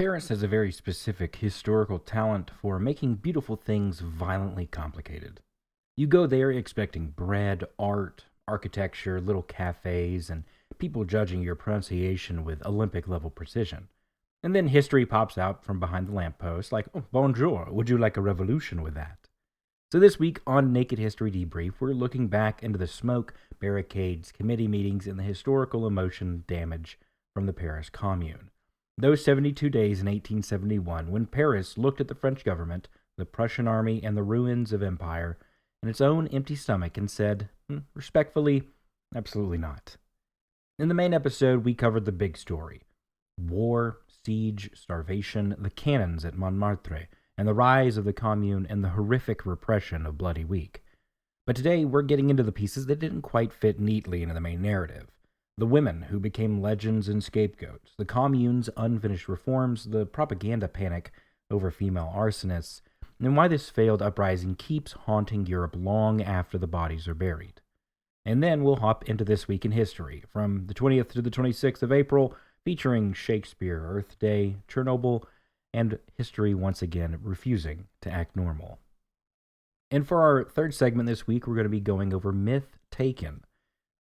Paris has a very specific historical talent for making beautiful things violently complicated. You go there expecting bread, art, architecture, little cafes, and people judging your pronunciation with Olympic level precision. And then history pops out from behind the lamppost, like, oh, bonjour, would you like a revolution with that? So this week on Naked History Debrief, we're looking back into the smoke, barricades, committee meetings, and the historical emotion damage from the Paris Commune. Those 72 days in 1871, when Paris looked at the French government, the Prussian army, and the ruins of empire, and its own empty stomach and said, respectfully, absolutely not. In the main episode, we covered the big story: war, siege, starvation, the cannons at Montmartre, and the rise of the Commune and the horrific repression of Bloody Week. But today, we're getting into the pieces that didn't quite fit neatly into the main narrative. The women who became legends and scapegoats, the Commune's unfinished reforms, the propaganda panic over female arsonists, and why this failed uprising keeps haunting Europe long after the bodies are buried. And then we'll hop into This Week in History, from the 20th to the 26th of April, featuring Shakespeare, Earth Day, Chernobyl, and history once again refusing to act normal. And for our third segment this week, we're going to be going over Myth Taken,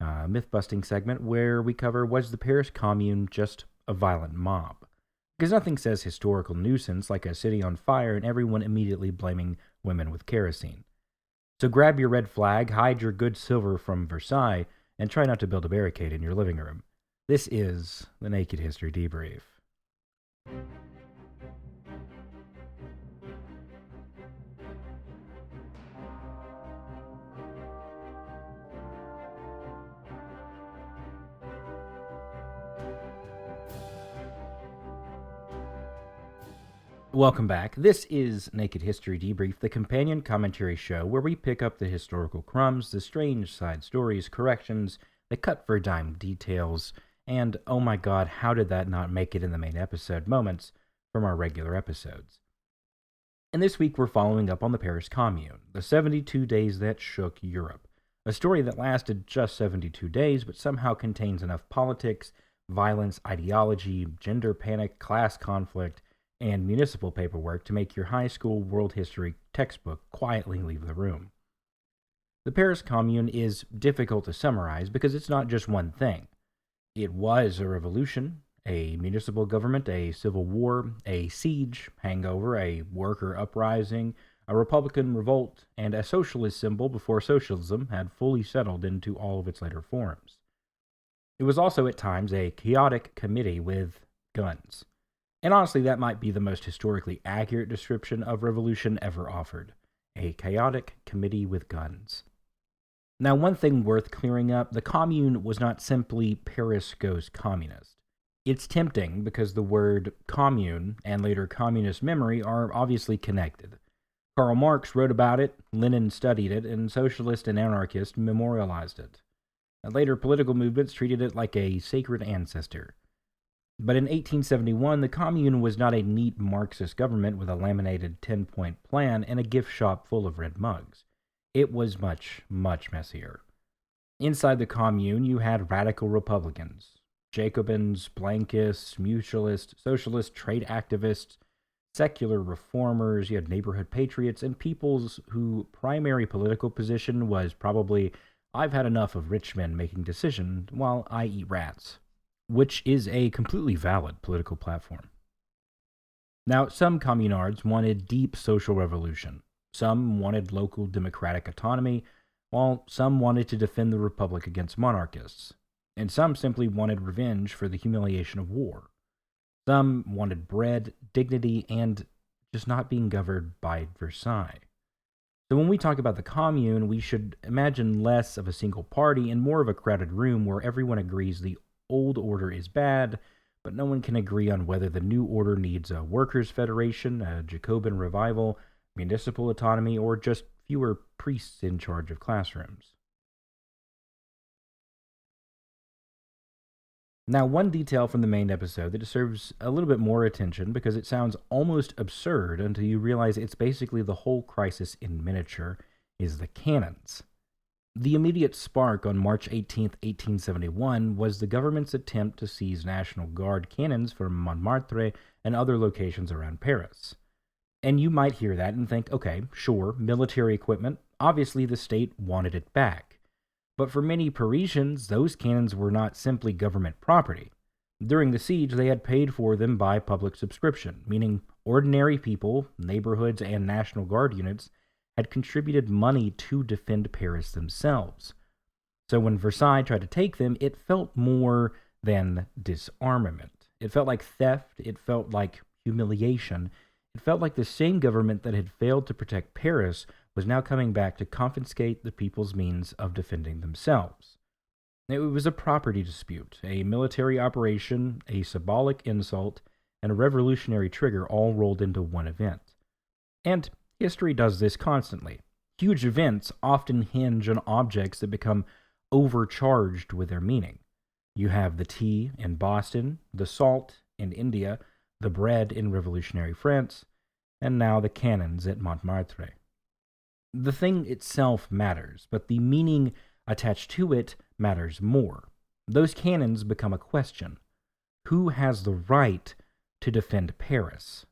a myth-busting segment where we cover, was the Paris Commune just a violent mob? Because nothing says historical nuisance like a city on fire and everyone immediately blaming women with kerosene. So grab your red flag, hide your good silver from Versailles, and try not to build a barricade in your living room. This is the Naked History Debrief. Welcome back. This is Naked History Debrief, the companion commentary show where we pick up the historical crumbs, the strange side stories, corrections, the cut-for-dime details, and, oh my god, how did that not make it in the main episode moments from our regular episodes. And this week we're following up on the Paris Commune, the 72 days that shook Europe. A story that lasted just 72 days, but somehow contains enough politics, violence, ideology, gender panic, class conflict, and municipal paperwork to make your high school world history textbook quietly leave the room. The Paris Commune is difficult to summarize because it's not just one thing. It was a revolution, a municipal government, a civil war, a siege, hangover, a worker uprising, a Republican revolt, and a socialist symbol before socialism had fully settled into all of its later forms. It was also at times a chaotic committee with guns. And honestly, that might be the most historically accurate description of revolution ever offered. A chaotic committee with guns. Now, one thing worth clearing up, the Commune was not simply Paris goes communist. It's tempting because the word commune and later communist memory are obviously connected. Karl Marx wrote about it, Lenin studied it, and socialists and anarchists memorialized it. And later political movements treated it like a sacred ancestor. But in 1871, the Commune was not a neat Marxist government with a laminated 10-point plan and a gift shop full of red mugs. It was much, much messier. Inside the Commune, you had radical Republicans, Jacobins, Blanquists, mutualists, socialists, trade activists, secular reformers, you had neighborhood patriots, and peoples whose primary political position was probably, I've had enough of rich men making decisions while I eat rats. Which is a completely valid political platform. Now, some communards wanted deep social revolution. Some wanted local democratic autonomy, while some wanted to defend the republic against monarchists. And some simply wanted revenge for the humiliation of war. Some wanted bread, dignity, and just not being governed by Versailles. So when we talk about the Commune, we should imagine less of a single party and more of a crowded room where everyone agrees the old order is bad, but no one can agree on whether the new order needs a workers' federation, a Jacobin revival, municipal autonomy, or just fewer priests in charge of classrooms. Now, one detail from the main episode that deserves a little bit more attention because it sounds almost absurd until you realize it's basically the whole crisis in miniature is the cannons. The immediate spark on March 18, 1871 was the government's attempt to seize National Guard cannons from Montmartre and other locations around Paris. And you might hear that and think, okay, sure, military equipment, obviously the state wanted it back. But for many Parisians, those cannons were not simply government property. During the siege, they had paid for them by public subscription, meaning ordinary people, neighborhoods, and National Guard units had contributed money to defend Paris themselves. So when Versailles tried to take them, it felt more than disarmament. It felt like theft, it felt like humiliation. It felt like the same government that had failed to protect Paris was now coming back to confiscate the people's means of defending themselves. It was a property dispute, a military operation, a symbolic insult, and a revolutionary trigger all rolled into one event. And history does this constantly. Huge events often hinge on objects that become overcharged with their meaning. You have the tea in Boston, the salt in India, the bread in revolutionary France, and now the cannons at Montmartre. The thing itself matters, but the meaning attached to it matters more. Those cannons become a question. Who has the right to defend Paris?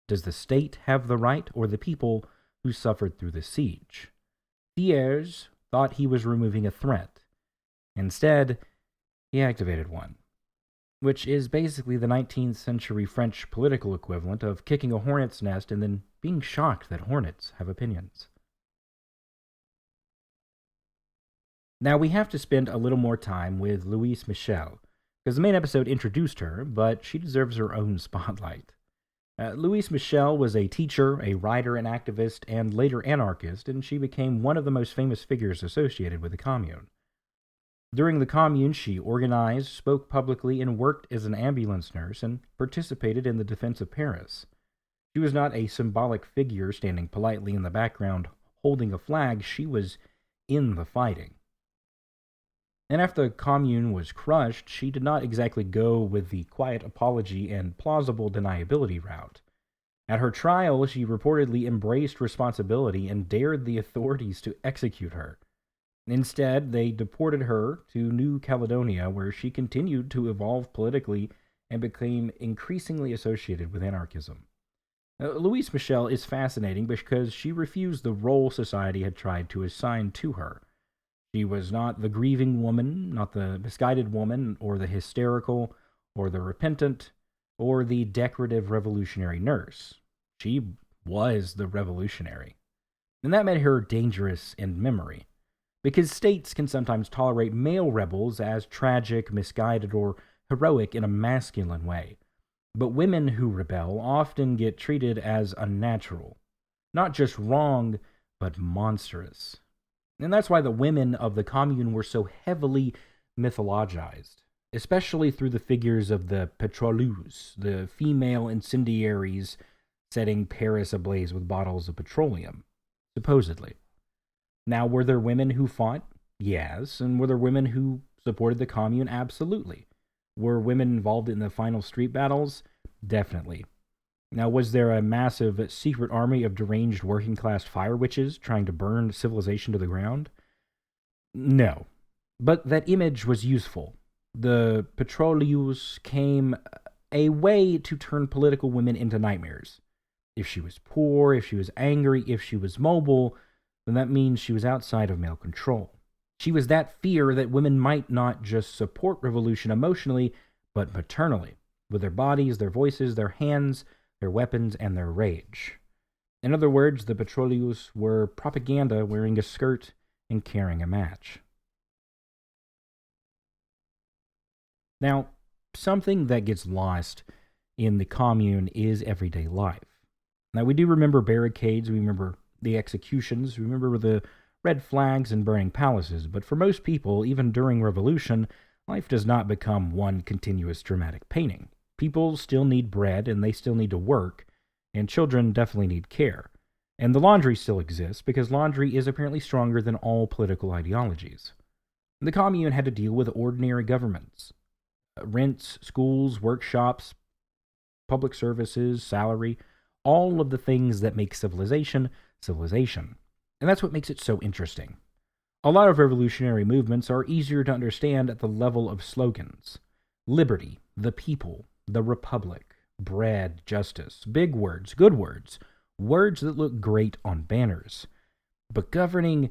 Does the state have the right, or the people who suffered through the siege? Thiers thought he was removing a threat. Instead, he activated one, which is basically the 19th century French political equivalent of kicking a hornet's nest and then being shocked that hornets have opinions. Now we have to spend a little more time with Louise Michel, because the main episode introduced her, but she deserves her own spotlight. Louise Michel was a teacher, a writer, an activist, and later anarchist, and she became one of the most famous figures associated with the Commune. During the Commune, she organized, spoke publicly, and worked as an ambulance nurse and participated in the defense of Paris. She was not a symbolic figure standing politely in the background holding a flag. She was in the fighting. And after the Commune was crushed, she did not exactly go with the quiet apology and plausible deniability route. At her trial, she reportedly embraced responsibility and dared the authorities to execute her. Instead, they deported her to New Caledonia, where she continued to evolve politically and became increasingly associated with anarchism. Louise Michel is fascinating because she refused the role society had tried to assign to her. She was not the grieving woman, not the misguided woman, or the hysterical, or the repentant, or the decorative revolutionary nurse. She was the revolutionary. And that made her dangerous in memory, because states can sometimes tolerate male rebels as tragic, misguided, or heroic in a masculine way. But women who rebel often get treated as unnatural. Not just wrong, but monstrous. And that's why the women of the Commune were so heavily mythologized, especially through the figures of the pétroleuse, the female incendiaries setting Paris ablaze with bottles of petroleum, supposedly. Now, were there women who fought? Yes. And were there women who supported the Commune? Absolutely. Were women involved in the final street battles? Definitely. Now, was there a massive secret army of deranged working-class fire witches trying to burn civilization to the ground? No. But that image was useful. The pétroleuse came a way to turn political women into nightmares. If she was poor, if she was angry, if she was mobile, then that means she was outside of male control. She was that fear that women might not just support revolution emotionally, but maternally, with their bodies, their voices, their hands, their weapons, and their rage. In other words, the pétroleuse were propaganda wearing a skirt and carrying a match. Now, something that gets lost in the Commune is everyday life. Now, we do remember barricades, we remember the executions, we remember the red flags and burning palaces, but for most people, even during revolution, life does not become one continuous dramatic painting. People still need bread, and they still need to work, and children definitely need care. And the laundry still exists, because laundry is apparently stronger than all political ideologies. The Commune had to deal with ordinary governments. Rents, schools, workshops, public services, salary, all of the things that make civilization, civilization. And that's what makes it so interesting. A lot of revolutionary movements are easier to understand at the level of slogans. Liberty, the people, the republic, bread, justice, big words, good words, words that look great on banners. But governing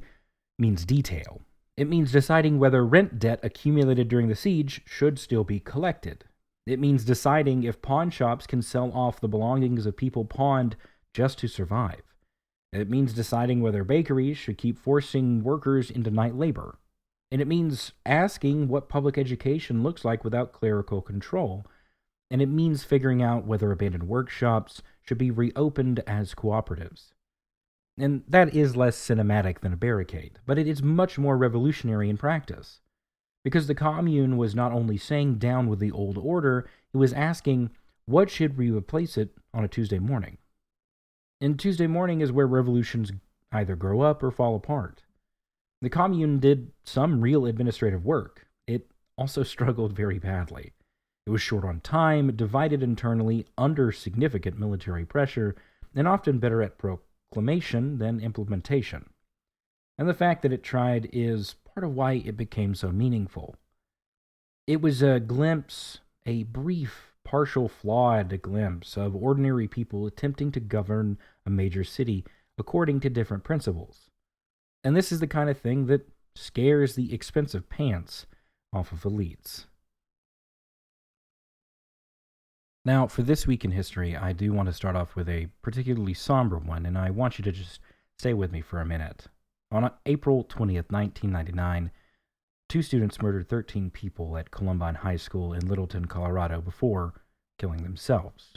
means detail. It means deciding whether rent debt accumulated during the siege should still be collected. It means deciding if pawn shops can sell off the belongings of people pawned just to survive. It means deciding whether bakeries should keep forcing workers into night labor. And it means asking what public education looks like without clerical control. And it means figuring out whether abandoned workshops should be reopened as cooperatives. And that is less cinematic than a barricade, but it is much more revolutionary in practice. Because the Commune was not only saying down with the old order, it was asking, what should we replace it on a Tuesday morning? And Tuesday morning is where revolutions either grow up or fall apart. The Commune did some real administrative work. It also struggled very badly. It was short on time, divided internally, under significant military pressure, and often better at proclamation than implementation. And the fact that it tried is part of why it became so meaningful. It was a glimpse, a brief, partial, flawed glimpse of ordinary people attempting to govern a major city according to different principles. And this is the kind of thing that scares the expensive pants off of elites. Now, for this week in history, I do want to start off with a particularly somber one, and I want you to just stay with me for a minute. On April 20th, 1999, 2 students murdered 13 people at Columbine High School in Littleton, Colorado, before killing themselves.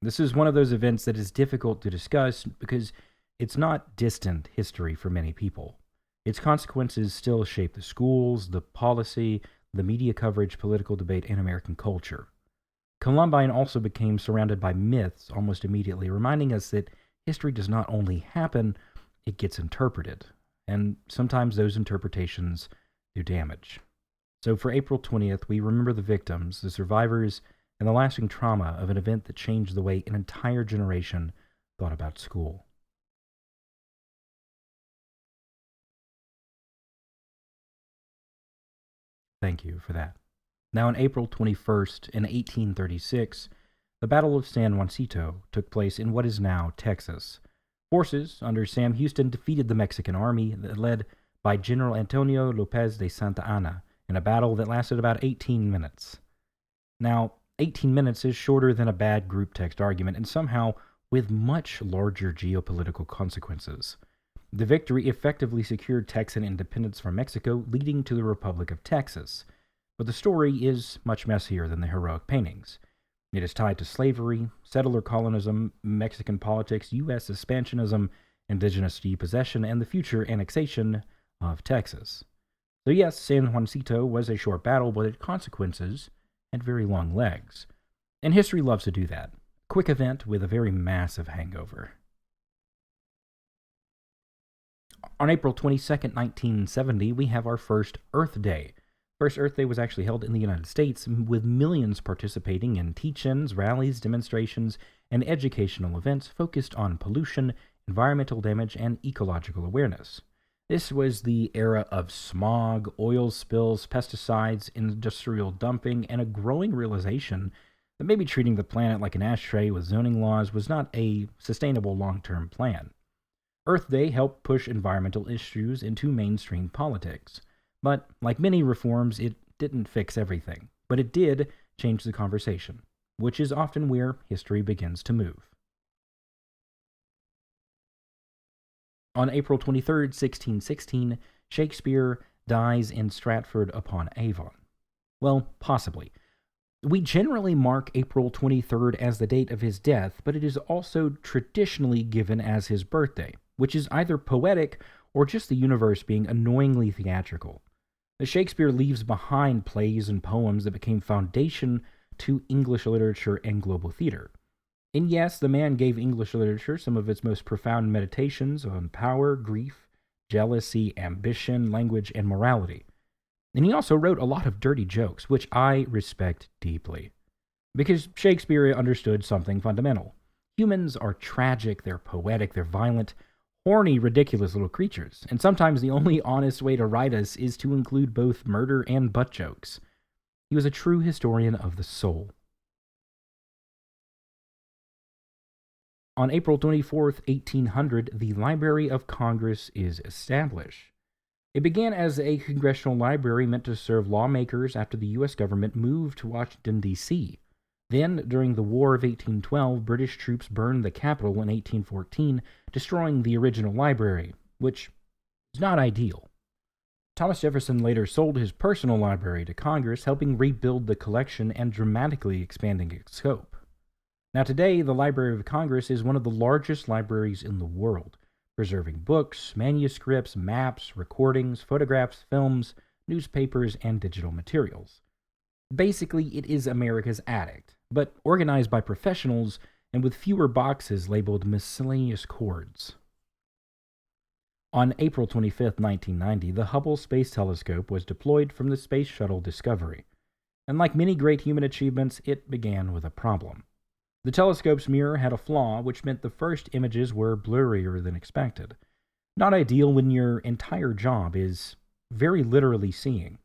This is one of those events that is difficult to discuss because it's not distant history for many people. Its consequences still shape the schools, the policy, the media coverage, political debate, and American culture. Columbine also became surrounded by myths almost immediately, reminding us that history does not only happen, it gets interpreted. And sometimes those interpretations do damage. So for April 20th, we remember the victims, the survivors, and the lasting trauma of an event that changed the way an entire generation thought about school. Thank you for that. Now, on April 21st, in 1836, the Battle of San Juancito took place in what is now Texas. Forces under Sam Houston defeated the Mexican army led by General Antonio Lopez de Santa Anna in a battle that lasted about 18 minutes. Now, 18 minutes is shorter than a bad group text argument and somehow with much larger geopolitical consequences. The victory effectively secured Texan independence from Mexico, leading to the Republic of Texas. But the story is much messier than the heroic paintings. It is tied to slavery, settler colonism, Mexican politics, U.S. expansionism, indigenous depossession, and the future annexation of Texas. So yes, San Juancito was a short battle, but its consequences had very long legs. And history loves to do that. Quick event with a very massive hangover. On April 22nd, 1970, we have our first Earth Day. First Earth Day was actually held in the United States, with millions participating in teach-ins, rallies, demonstrations, and educational events focused on pollution, environmental damage, and ecological awareness. This was the era of smog, oil spills, pesticides, industrial dumping, and a growing realization that maybe treating the planet like an ashtray with zoning laws was not a sustainable long-term plan. Earth Day helped push environmental issues into mainstream politics. But, like many reforms, it didn't fix everything. But it did change the conversation, which is often where history begins to move. On April 23rd, 1616, Shakespeare dies in Stratford-upon-Avon. Well, possibly. We generally mark April 23rd as the date of his death, but it is also traditionally given as his birthday, which is either poetic or just the universe being annoyingly theatrical. Shakespeare leaves behind plays and poems that became foundation to English literature and global theater. And yes, the man gave English literature some of its most profound meditations on power, grief, jealousy, ambition, language, and morality. And he also wrote a lot of dirty jokes, which I respect deeply. Because Shakespeare understood something fundamental. Humans are tragic, they're poetic, they're violent. Horny, ridiculous little creatures, and sometimes the only honest way to write us is to include both murder and butt jokes. He was a true historian of the soul. On April 24th, 1800, the Library of Congress is established. It began as a congressional library meant to serve lawmakers after the U.S. government moved to Washington, D.C. Then, during the War of 1812, British troops burned the Capitol in 1814, destroying the original library, which is not ideal. Thomas Jefferson later sold his personal library to Congress, helping rebuild the collection and dramatically expanding its scope. Now today, the Library of Congress is one of the largest libraries in the world, preserving books, manuscripts, maps, recordings, photographs, films, newspapers, and digital materials. Basically, it is America's attic, but organized by professionals and with fewer boxes labeled miscellaneous cords. On April 25, 1990, the Hubble Space Telescope was deployed from the Space Shuttle Discovery. And like many great human achievements, it began with a problem. The telescope's mirror had a flaw, which meant the first images were blurrier than expected. Not ideal when your entire job is very literally seeing.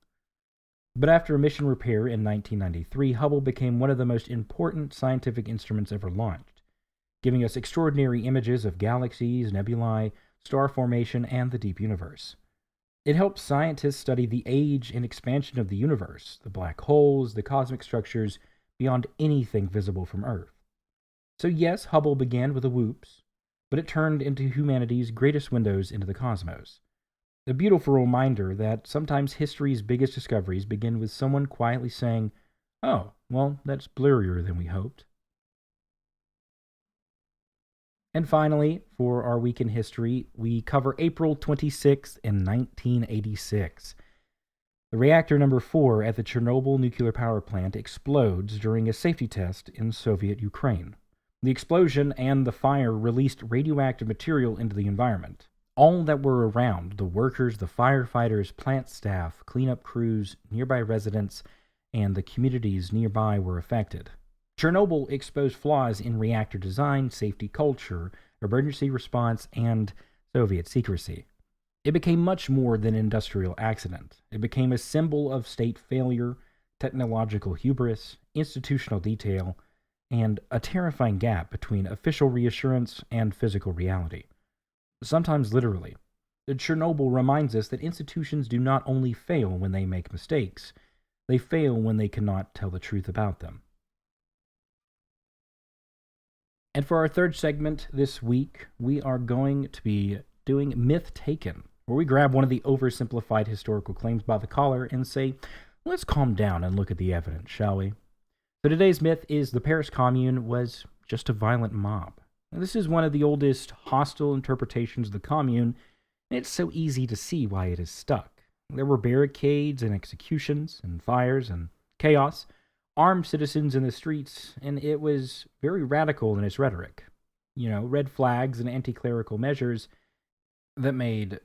But after a mission repair in 1993, Hubble became one of the most important scientific instruments ever launched, giving us extraordinary images of galaxies, nebulae, star formation, and the deep universe. It helps scientists study the age and expansion of the universe, the black holes, the cosmic structures, beyond anything visible from Earth. So yes, Hubble began with a whoops, but it turned into humanity's greatest windows into the cosmos. A beautiful reminder that sometimes history's biggest discoveries begin with someone quietly saying, "Oh, well, that's blurrier than we hoped." And finally, for our week in history, we cover April 26th in 1986. The reactor number 4 at the Chernobyl nuclear power plant explodes during a safety test in Soviet Ukraine. The explosion and the fire released radioactive material into the environment. All that were around, the workers, the firefighters, plant staff, cleanup crews, nearby residents, and the communities nearby were affected. Chernobyl exposed flaws in reactor design, safety culture, emergency response, and Soviet secrecy. It became much more than an industrial accident. It became a symbol of state failure, technological hubris, institutional detail, and a terrifying gap between official reassurance and physical reality. Sometimes literally. Chernobyl reminds us that institutions do not only fail when they make mistakes, they fail when they cannot tell the truth about them. And for our third segment this week, we are going to be doing Myth Taken, where we grab one of the oversimplified historical claims by the collar and say, let's calm down and look at the evidence, shall we? So today's myth is the Paris Commune was just a violent mob. Now, this is one of the oldest hostile interpretations of the Commune, and it's so easy to see why it is stuck. There were barricades and executions and fires and chaos, armed citizens in the streets, and it was very radical in its rhetoric. Red flags and anti-clerical measures that made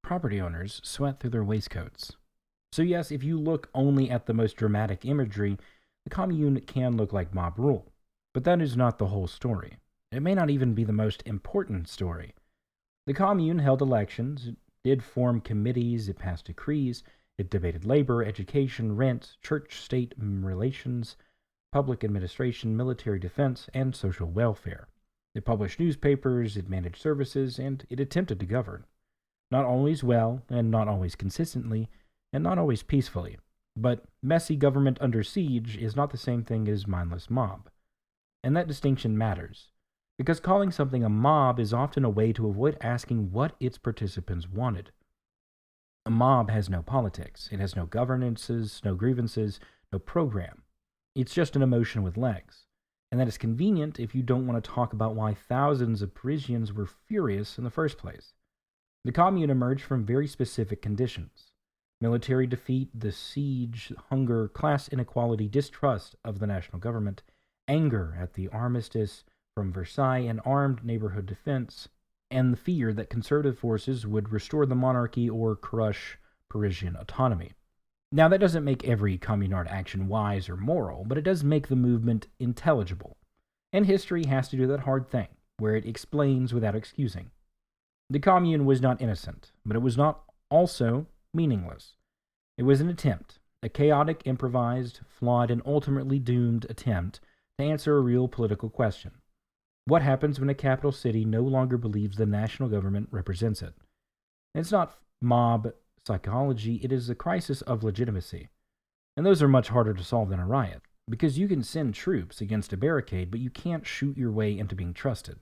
property owners sweat through their waistcoats. So yes, if you look only at the most dramatic imagery, the Commune can look like mob rule, but that is not the whole story. It may not even be the most important story. The Commune held elections, it did form committees, it passed decrees, it debated labor, education, rent, church-state relations, public administration, military defense, and social welfare. It published newspapers, it managed services, and it attempted to govern. Not always well, and not always consistently, and not always peacefully. But messy government under siege is not the same thing as mindless mob. And that distinction matters, because calling something a mob is often a way to avoid asking what its participants wanted. A mob has no politics, it has no governances, no grievances, no program. It's just an emotion with legs. And that is convenient if you don't want to talk about why thousands of Parisians were furious in the first place. The Commune emerged from very specific conditions. Military defeat, the siege, hunger, class inequality, distrust of the national government, anger at the armistice from Versailles and armed neighborhood defense, and the fear that conservative forces would restore the monarchy or crush Parisian autonomy. Now, that doesn't make every communard action wise or moral, but it does make the movement intelligible. And history has to do that hard thing, where it explains without excusing. The Commune was not innocent, but it was not also meaningless. It was an attempt, a chaotic, improvised, flawed, and ultimately doomed attempt to answer a real political question. What happens when a capital city no longer believes the national government represents it? It's not mob psychology, it is a crisis of legitimacy. And those are much harder to solve than a riot, because you can send troops against a barricade, but you can't shoot your way into being trusted.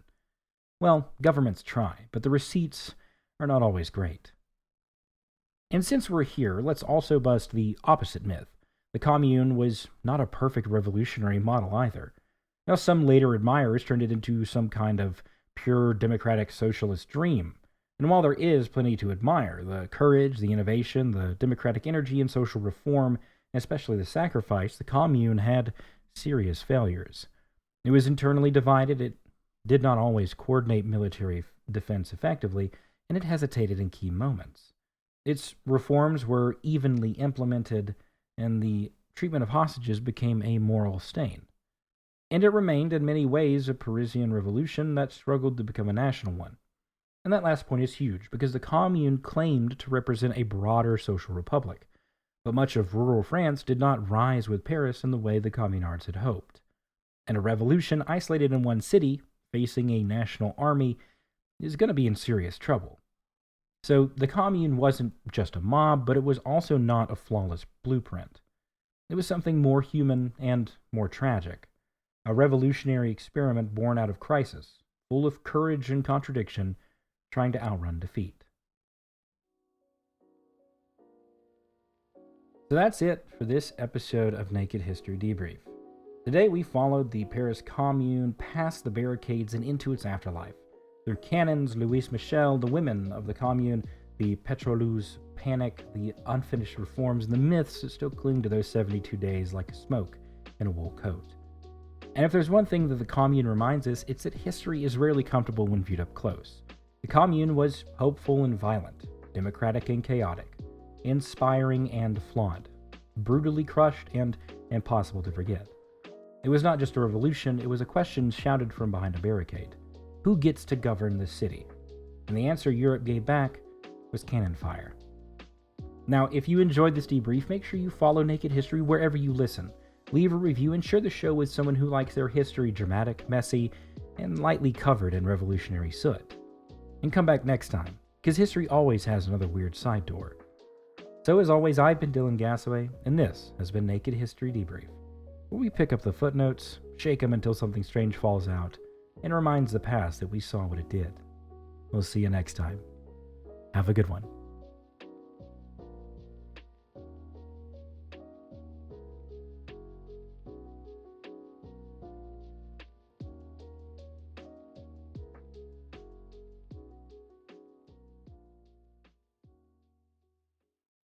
Well, governments try, but the receipts are not always great. And since we're here, let's also bust the opposite myth. The Commune was not a perfect revolutionary model either. Now, some later admirers turned it into some kind of pure democratic socialist dream. And while there is plenty to admire, the courage, the innovation, the democratic energy, and social reform, and especially the sacrifice, the Commune had serious failures. It was internally divided, it did not always coordinate military defense effectively, and it hesitated in key moments. Its reforms were evenly implemented, and the treatment of hostages became a moral stain. And it remained, in many ways, a Parisian revolution that struggled to become a national one. And that last point is huge, because the Commune claimed to represent a broader social republic, but much of rural France did not rise with Paris in the way the communards had hoped. And a revolution isolated in one city, facing a national army, is going to be in serious trouble. So the Commune wasn't just a mob, but it was also not a flawless blueprint. It was something more human and more tragic. A revolutionary experiment born out of crisis, full of courage and contradiction, trying to outrun defeat. So that's it for this episode of Naked History Debrief. Today we followed the Paris Commune past the barricades and into its afterlife. Through cannons, Louise Michel, the women of the Commune, the pétroleuse panic, the unfinished reforms, and the myths that still cling to those 72 days like a smoke in a wool coat. And if there's one thing that the Commune reminds us, it's that history is rarely comfortable when viewed up close. The Commune was hopeful and violent, democratic and chaotic, inspiring and flawed, brutally crushed and impossible to forget. It was not just a revolution, it was a question shouted from behind a barricade. Who gets to govern the city? And the answer Europe gave back was cannon fire. Now, if you enjoyed this debrief, make sure you follow Naked History wherever you listen. Leave a review and share the show with someone who likes their history dramatic, messy, and lightly covered in revolutionary soot. And come back next time, because history always has another weird side door. So as always, I've been Dyllan Gassaway, and this has been Naked History Debrief, where we pick up the footnotes, shake them until something strange falls out, and reminds the past that we saw what it did. We'll see you next time. Have a good one.